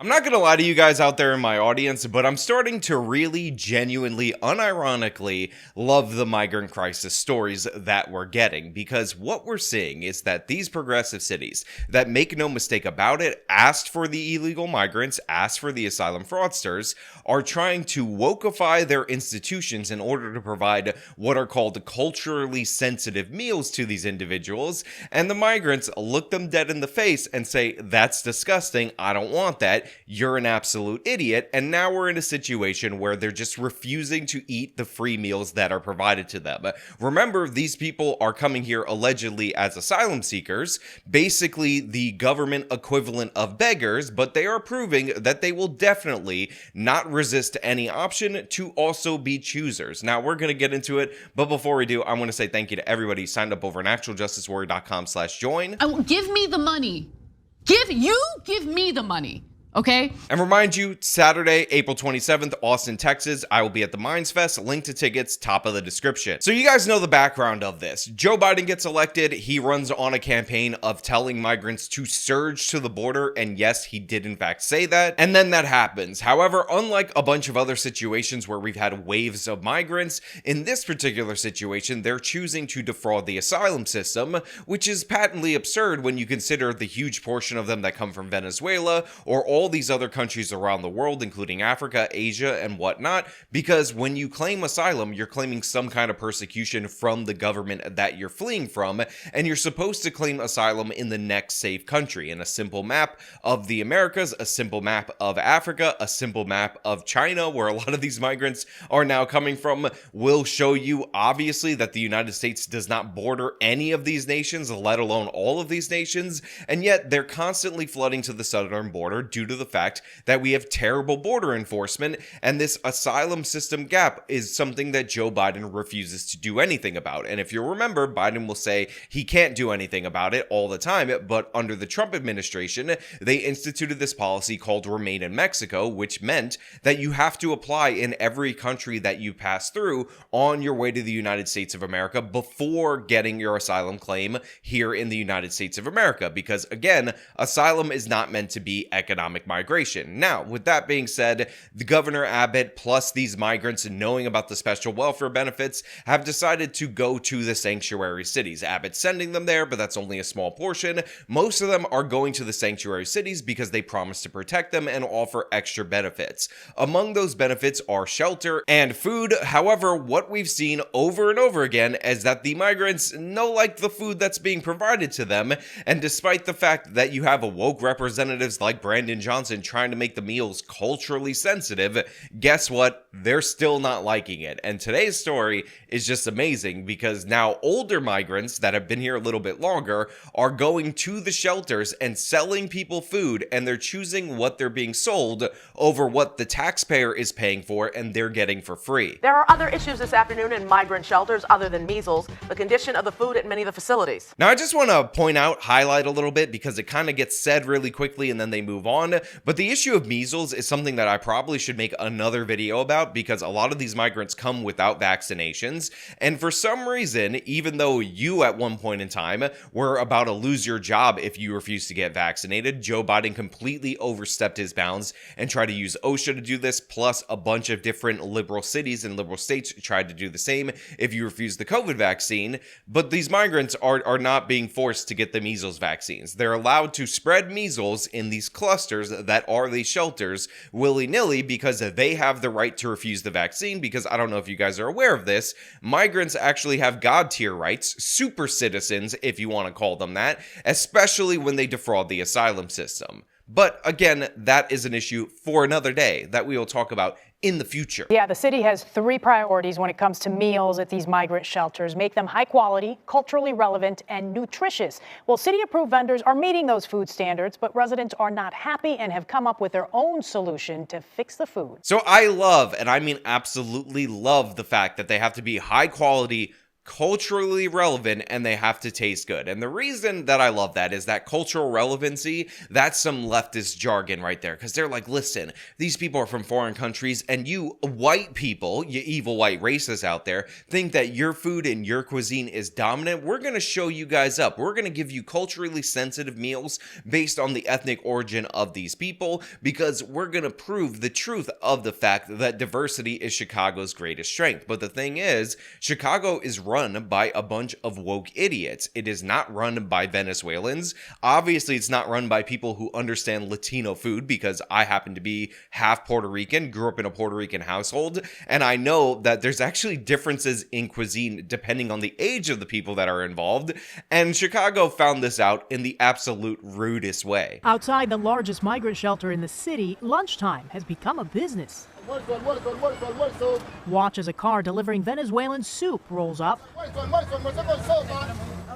I'm not gonna lie to you guys out there in my audience, but I'm starting to really genuinely, unironically love the migrant crisis stories that we're getting, because what we're seeing is that these progressive cities that, make no mistake about it, asked for the illegal migrants, asked for the asylum fraudsters, are trying to wokeify their institutions in order to provide what are called culturally sensitive meals to these individuals, and the migrants look them dead in the face and say, "That's disgusting, I don't want that. You're an absolute idiot." And now we're in a situation where they're just refusing to eat the free meals that are provided to them. Remember, these people are coming here allegedly as asylum seekers, basically the government equivalent of beggars, but they are proving that they will definitely not resist any option to also be choosers. Now, we're going to get into it, but before we do, I want to say thank you to everybody who signed up over at actualjusticewarrior.com/join. Give me the money. Give me the money. Okay? And remind you, Saturday, April 27th, Austin, Texas, I will be at the Minds Fest. Link to tickets, top of the description. So you guys know the background of this. Joe Biden gets elected. He runs on a campaign of telling migrants to surge to the border. And yes, he did in fact say that. And then that happens. However, unlike a bunch of other situations where we've had waves of migrants, in this particular situation, they're choosing to defraud the asylum system, which is patently absurd when you consider the huge portion of them that come from Venezuela or all these other countries around the world, including Africa, Asia, and whatnot, because when you claim asylum, you're claiming some kind of persecution from the government that you're fleeing from, and you're supposed to claim asylum in the next safe country. In a simple map of the Americas, a simple map of Africa, a simple map of China, where a lot of these migrants are now coming from, will show you, obviously, that the United States does not border any of these nations, let alone all of these nations, and yet they're constantly flooding to the southern border due to the fact that we have terrible border enforcement, and this asylum system gap is something that Joe Biden refuses to do anything about. And if you remember, Biden will say he can't do anything about it all the time, but under the Trump administration, they instituted this policy called Remain in Mexico, which meant that you have to apply in every country that you pass through on your way to the United States of America before getting your asylum claim here in the United States of America, because again, asylum is not meant to be economic migration. Now, with that being said, the Governor Abbott plus these migrants, knowing about the special welfare benefits, have decided to go to the sanctuary cities. Abbott's sending them there, but that's only a small portion. Most of them are going to the sanctuary cities because they promise to protect them and offer extra benefits. Among those benefits are shelter and food. However, what we've seen over and over again is that the migrants no like the food that's being provided to them, and despite the fact that you have woke representatives like Brandon Johnson trying to make the meals culturally sensitive, guess what? They're still not liking it. And today's story is just amazing because now older migrants that have been here a little bit longer are going to the shelters and selling people food, and they're choosing what they're being sold over what the taxpayer is paying for and they're getting for free. There are other issues this afternoon in migrant shelters other than measles, the condition of the food at many of the facilities. Now, I just want to highlight a little bit because it kind of gets said really quickly and then they move on. But the issue of measles is something that I probably should make another video about, because a lot of these migrants come without vaccinations. And for some reason, even though you at one point in time were about to lose your job if you refused to get vaccinated, Joe Biden completely overstepped his bounds and tried to use OSHA to do this, plus a bunch of different liberal cities and liberal states tried to do the same if you refuse the COVID vaccine. But these migrants are not being forced to get the measles vaccines. They're allowed to spread measles in these clusters that are these shelters willy-nilly because they have the right to refuse the vaccine, because I don't know if you guys are aware of this, migrants actually have God tier rights, super citizens if you want to call them that, especially when they defraud the asylum system. But again, that is an issue for another day that we will talk about in the future. Yeah, the city has three priorities when it comes to meals at these migrant shelters: make them high quality, culturally relevant, and nutritious. Well, city-approved vendors are meeting those food standards, but residents are not happy and have come up with their own solution to fix the food. So I love, and I mean absolutely love, the fact that they have to be high quality, culturally relevant, and they have to taste good. And the reason that I love that is that cultural relevancy, that's some leftist jargon right there, because they're like, listen, these people are from foreign countries, and you white people, you evil white racists out there, think that your food and your cuisine is dominant. We're going to show you guys up. We're going to give you culturally sensitive meals based on the ethnic origin of these people, because we're going to prove the truth of the fact that diversity is Chicago's greatest strength. But the thing is, Chicago is run by a bunch of woke idiots. It is not run by Venezuelans. Obviously, it's not run by people who understand Latino food, because I happen to be half Puerto Rican, grew up in a Puerto Rican household, and I know that there's actually differences in cuisine depending on the age of the people that are involved, and Chicago found this out in the absolute rudest way. Outside the largest migrant shelter in the city, lunchtime has become a business. Watch as a car delivering Venezuelan soup rolls up.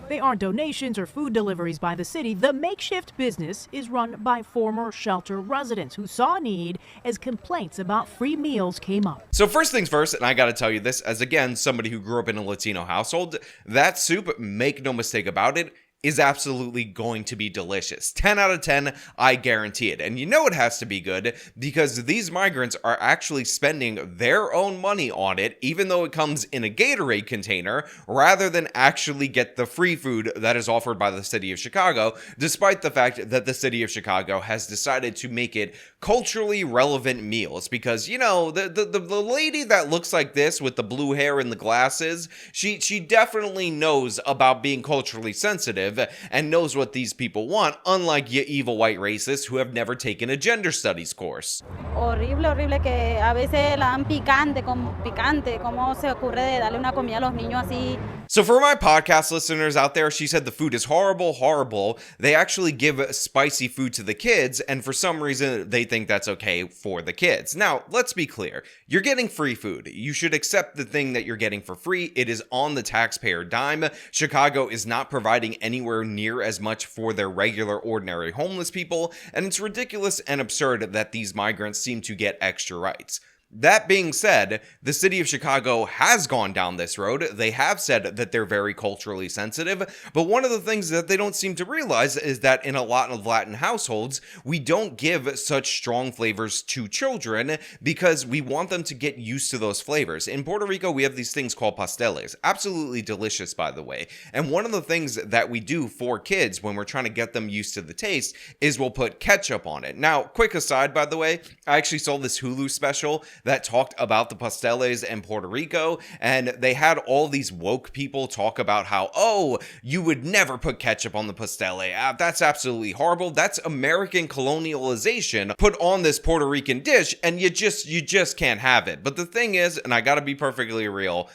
They aren't donations or food deliveries by the city. The makeshift business is run by former shelter residents who saw a need as complaints about free meals came up. So first things first, and I gotta tell you this as, again, somebody who grew up in a Latino household, that soup, make no mistake about it, is absolutely going to be delicious. 10 out of 10, I guarantee it. And you know it has to be good because these migrants are actually spending their own money on it, even though it comes in a Gatorade container, rather than actually get the free food that is offered by the city of Chicago, despite the fact that the city of Chicago has decided to make it culturally relevant meals. Because, you know, the lady that looks like this with the blue hair and the glasses, she definitely knows about being culturally sensitive and knows what these people want, unlike you evil white racists who have never taken a gender studies course. Horrible que a veces la dan picante, ¿cómo se ocurre de darle una comida a los niños así? So for my podcast listeners out there, she said the food is horrible. They actually give spicy food to the kids, and for some reason, they think that's okay for the kids. Now, let's be clear. You're getting free food. You should accept the thing that you're getting for free. It is on the taxpayer dime. Chicago is not providing anywhere near as much for their regular, ordinary homeless people, and it's ridiculous and absurd that these migrants seem to get extra rights. That being said, the city of Chicago has gone down this road. They have said that they're very culturally sensitive, but one of the things that they don't seem to realize is that in a lot of Latin households, we don't give such strong flavors to children because we want them to get used to those flavors. In Puerto Rico, we have these things called pasteles, absolutely delicious, by the way. And one of the things that we do for kids when we're trying to get them used to the taste is we'll put ketchup on it. Now, quick aside, by the way, I actually saw this Hulu special that talked about the pasteles in Puerto Rico, and they had all these woke people talk about how, oh, you would never put ketchup on the pastele. That's absolutely horrible. That's American colonialization put on this Puerto Rican dish, and you just can't have it. But the thing is, and I gotta be perfectly real,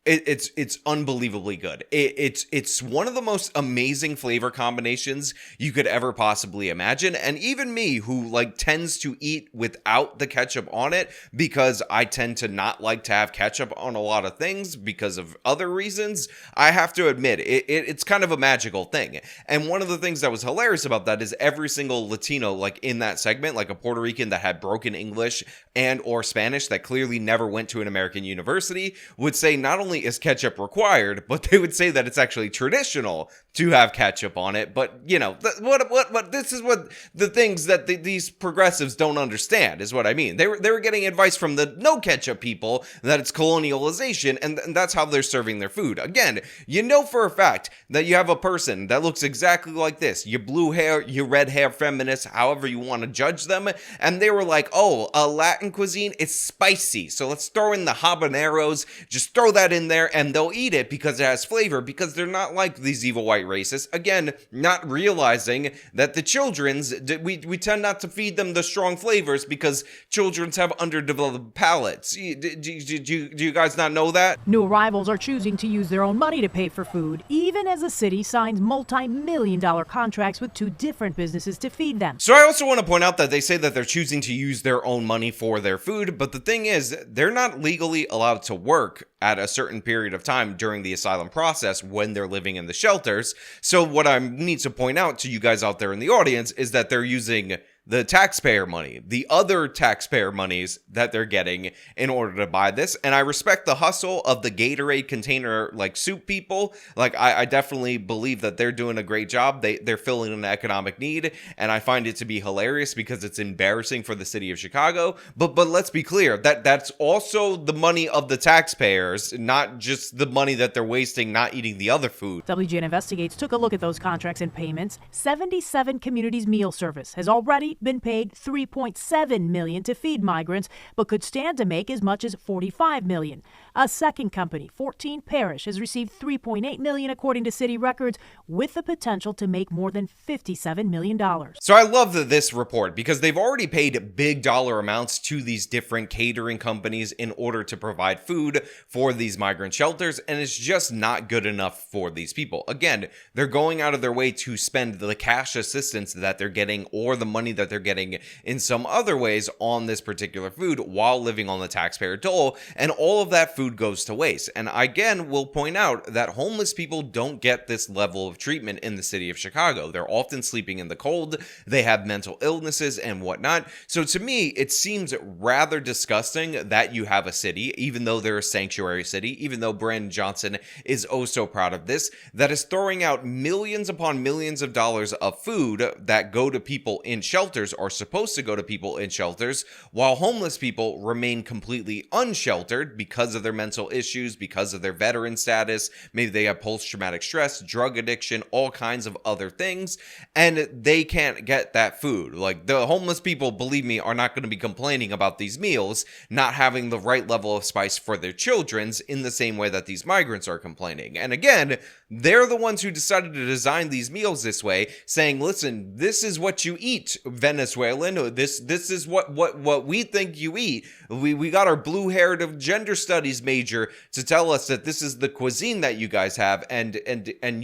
it's unbelievably good. It's one of the most amazing flavor combinations you could ever possibly imagine. And even me, who like tends to eat without the ketchup on it because I tend to not like to have ketchup on a lot of things because of other reasons, I have to admit it's kind of a magical thing. And one of the things that was hilarious about that is every single Latino like in that segment, like a Puerto Rican that had broken English and or Spanish that clearly never went to an American university, would say not only is ketchup required, but they would say that it's actually traditional to have ketchup on it. But you know, what this is what the things that these progressives don't understand is what I mean. They were getting advice from the no ketchup people that it's colonialization, and that's how they're serving their food. Again, you know for a fact that you have a person that looks exactly like this, your blue hair, your red hair feminists, however you want to judge them, and they were like, oh, a Latin cuisine, it's spicy, so let's throw in the habaneros, just throw that in there, and they'll eat it because it has flavor, because they're not like these evil white racists. Again, not realizing that the children's, we tend not to feed them the strong flavors because children's have underdeveloped palates. Do you guys not know that? New arrivals are choosing to use their own money to pay for food, even as the city signs multi-million-dollar contracts with two different businesses to feed them. So I also want to point out that they say that they're choosing to use their own money for their food, but the thing is, they're not legally allowed to work at a certain period of time during the asylum process when they're living in the shelters. So what I need to point out to you guys out there in the audience is that they're using the taxpayer money, the other taxpayer monies that they're getting in order to buy this. And I respect the hustle of the Gatorade container like soup people. Like I definitely believe that they're doing a great job. They're filling an economic need, and I find it to be hilarious because it's embarrassing for the city of Chicago. But let's be clear, that's also the money of the taxpayers, not just the money that they're wasting not eating the other food. WGN Investigates took a look at those contracts and payments. 77 Communities Meal Service has already been paid $3.7 million to feed migrants, but could stand to make as much as $45 million. A second company, 14 Parish, has received $3.8 million according to city records, with the potential to make more than $57 million. So I love this report because they've already paid big dollar amounts to these different catering companies in order to provide food for these migrant shelters, and it's just not good enough for these people. Again, they're going out of their way to spend the cash assistance that they're getting or the money that they're getting in some other ways on this particular food while living on the taxpayer dole, and all of that food goes to waste. And again, will point out that homeless people don't get this level of treatment in the city of Chicago. They're often sleeping in the cold, they have mental illnesses and whatnot. So to me, it seems rather disgusting that you have a city, even though they're a sanctuary city, even though Brandon Johnson is oh so proud of this, that is throwing out millions upon millions of dollars of food that go to people in shelters, are supposed to go to people in shelters, while homeless people remain completely unsheltered because of their mental issues, because of their veteran status. Maybe they have post-traumatic stress, drug addiction, all kinds of other things, and they can't get that food. Like, the homeless people, believe me, are not going to be complaining about these meals not having the right level of spice for their children's in the same way that these migrants are complaining. And again, they're the ones who decided to design these meals this way, saying, listen, this is what you eat, Venezuelan. This is what we think you eat. We got our blue-haired gender studies major to tell us that this is the cuisine that you guys have, and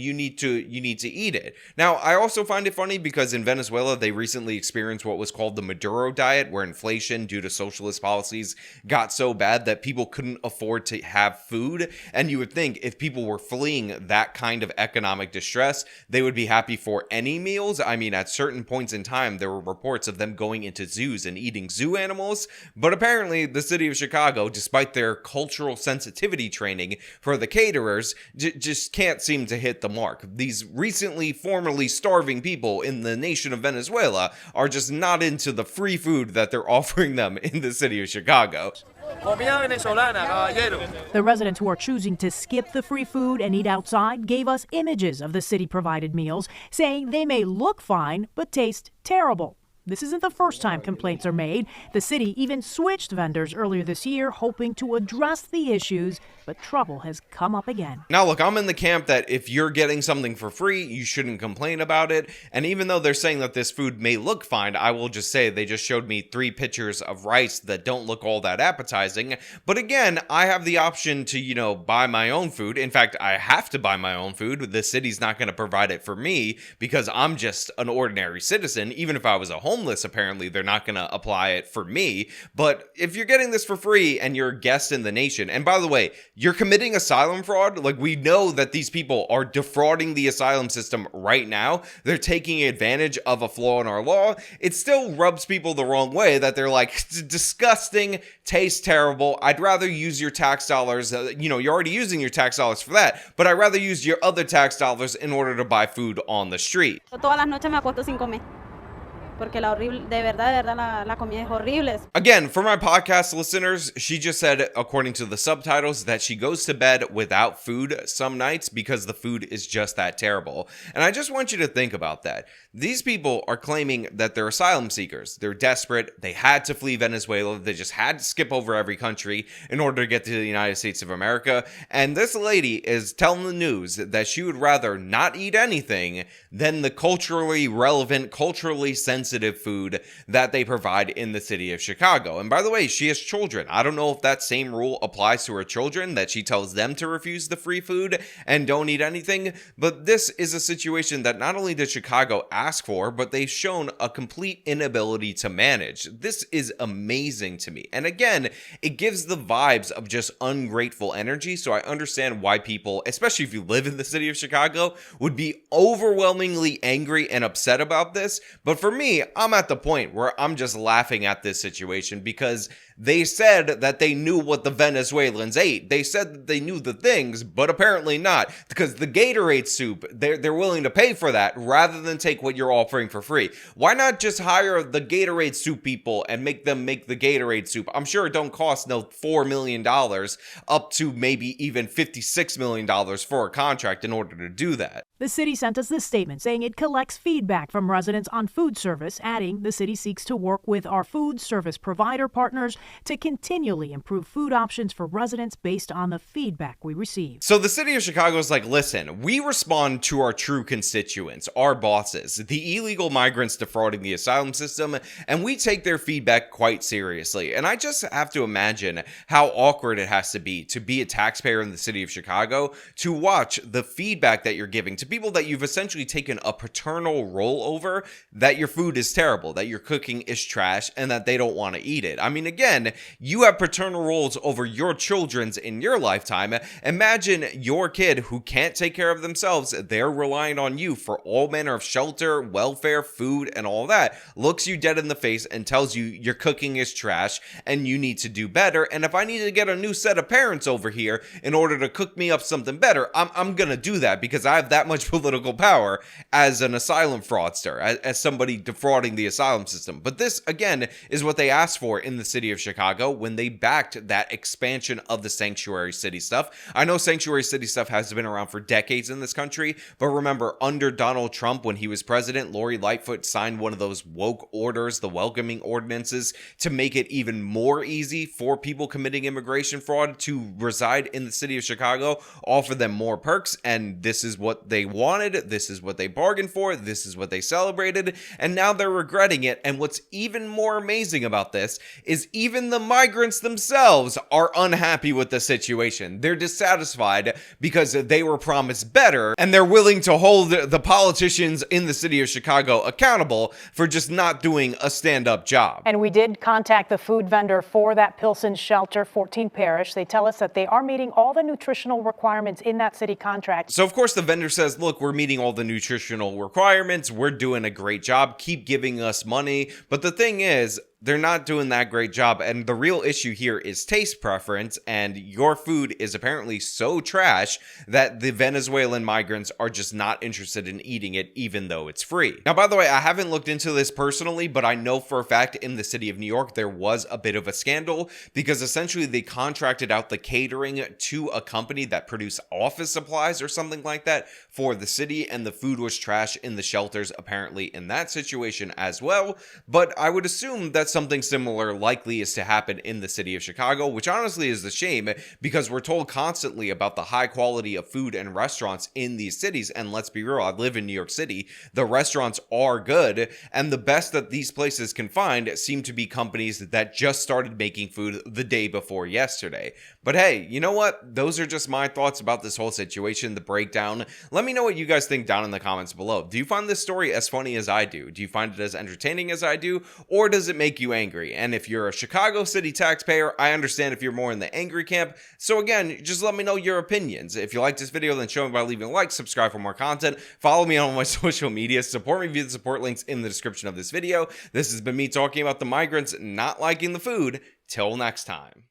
you need to eat it. Now, I also find it funny because in Venezuela, they recently experienced what was called the Maduro diet, where inflation due to socialist policies got so bad that people couldn't afford to have food. And you would think if people were fleeing that kind of economic distress, they would be happy for any meals. I mean, at certain points in time, there were reports of them going into zoos and eating zoo animals. But apparently, the city of Chicago, despite their cultural sensitivity training for the caterers, just can't seem to hit the mark. These recently formerly starving people in the nation of Venezuela are just not into the free food that they're offering them in the city of Chicago. The residents who are choosing to skip the free food and eat outside gave us images of the city-provided meals, saying they may look fine but taste terrible. This isn't the first time complaints are made. The city even switched vendors earlier this year, hoping to address the issues, but trouble has come up again. Now, look, I'm in the camp that if you're getting something for free, you shouldn't complain about it. And even though they're saying that this food may look fine, I will just say they just showed me 3 pictures of rice that don't look all that appetizing. But again, I have the option to, buy my own food. In fact, I have to buy my own food. The city's not going to provide it for me because I'm just an ordinary citizen. Even if I was a homeless, apparently they're not going to apply it for me. But if you're getting this for free and you're a guest in the nation, and by the way, you're committing asylum fraud, like we know that these people are defrauding the asylum system right now. They're taking advantage of a flaw in our law. It still rubs people the wrong way that they're like, it's disgusting, tastes terrible. I'd rather use your tax dollars. You're already using your tax dollars for that, but I'd rather use your other tax dollars in order to buy food on the street. Todas las noches me acuesto sin comer. Porque de verdad, la comida es horrible. Again, for my podcast listeners, she just said, according to the subtitles, that she goes to bed without food some nights because the food is just that terrible. And I just want you to think about that. These people are claiming that they're asylum seekers. They're desperate. They had to flee Venezuela. They just had to skip over every country in order to get to the United States of America. And this lady is telling the news that she would rather not eat anything than the culturally relevant, culturally sensitive food that they provide in the city of Chicago. And by the way, she has children. I don't know if that same rule applies to her children, that she tells them to refuse the free food and don't eat anything. But this is a situation that not only did Chicago ask for, but they've shown a complete inability to manage. This is amazing to me. And again, it gives the vibes of just ungrateful energy. So I understand why people, especially if you live in the city of Chicago, would be overwhelmingly angry and upset about this. But for me, me, I'm at the point where I'm just laughing at this situation because they said that they knew what the Venezuelans ate. They said that they knew the things, but apparently not, because the Gatorade soup, they're willing to pay for that rather than take what you're offering for free. Why not just hire the Gatorade soup people and make them make the Gatorade soup? I'm sure it don't cost no $4 million up to maybe even $56 million for a contract in order to do that. The city sent us this statement saying it collects feedback from residents on food service, adding the city seeks to work with our food service provider partners to continually improve food options for residents based on the feedback we receive. So the city of Chicago is like, listen, we respond to our true constituents, our bosses, the illegal migrants defrauding the asylum system, and we take their feedback quite seriously. And I just have to imagine how awkward it has to be a taxpayer in the city of Chicago to watch the feedback that you're giving to people that you've essentially taken a paternal role over, that your food is terrible, that your cooking is trash, and that they don't want to eat it. I mean, again, you have paternal roles over your children's in your lifetime. Imagine your kid who can't take care of themselves. They're relying on you for all manner of shelter, welfare, food, and all that. Looks you dead in the face and tells you your cooking is trash and you need to do better. And if I need to get a new set of parents over here in order to cook me up something better, I'm going to do that because I have that much political power as an asylum fraudster, as somebody defrauding the asylum system. But this, again, is what they asked for in the city of Chicago when they backed that expansion of the sanctuary city stuff. I know sanctuary city stuff has been around for decades in this country, but remember, under Donald Trump, when he was president, Lori Lightfoot signed one of those woke orders, the welcoming ordinances, to make it even more easy for people committing immigration fraud to reside in the city of Chicago, offer them more perks, and this is what they wanted, this is what they bargained for, this is what they celebrated, and now they're regretting it. And what's even more amazing about this is even the migrants themselves are unhappy with the situation. They're dissatisfied because they were promised better, and they're willing to hold the politicians in the city of Chicago accountable for just not doing a stand-up job. And we did contact the food vendor for that Pilsen shelter, 14 Parish. They tell us that they are meeting all the nutritional requirements in that city contract. So of course the vendor says, look, we're meeting all the nutritional requirements. We're doing a great job. Keep giving us money. But the thing is, they're not doing that great job, and the real issue here is taste preference, and your food is apparently so trash that the Venezuelan migrants are just not interested in eating it, even though it's free. Now, by the way, I haven't looked into this personally, but I know for a fact in the city of New York, there was a bit of a scandal because essentially they contracted out the catering to a company that produced office supplies or something like that for the city, and the food was trash in the shelters, apparently in that situation as well. But I would assume that something similar likely is to happen in the city of Chicago, which honestly is a shame because we're told constantly about the high quality of food and restaurants in these cities. And let's be real, I live in New York City. The restaurants are good, and the best that these places can find seem to be companies that just started making food the day before yesterday. But hey, you know what? Those are just my thoughts about this whole situation, the breakdown. Let me know what you guys think down in the comments below. Do you find this story as funny as I do? Do you find it as entertaining as I do? Or does it make you angry? And if you're a Chicago city taxpayer, I understand if you're more in the angry camp. So again, just let me know your opinions. If you like this video, then show me by leaving a like, subscribe for more content, follow me on my social media, support me via the support links in the description of this video. This has been me talking about the migrants not liking the food. Till next time.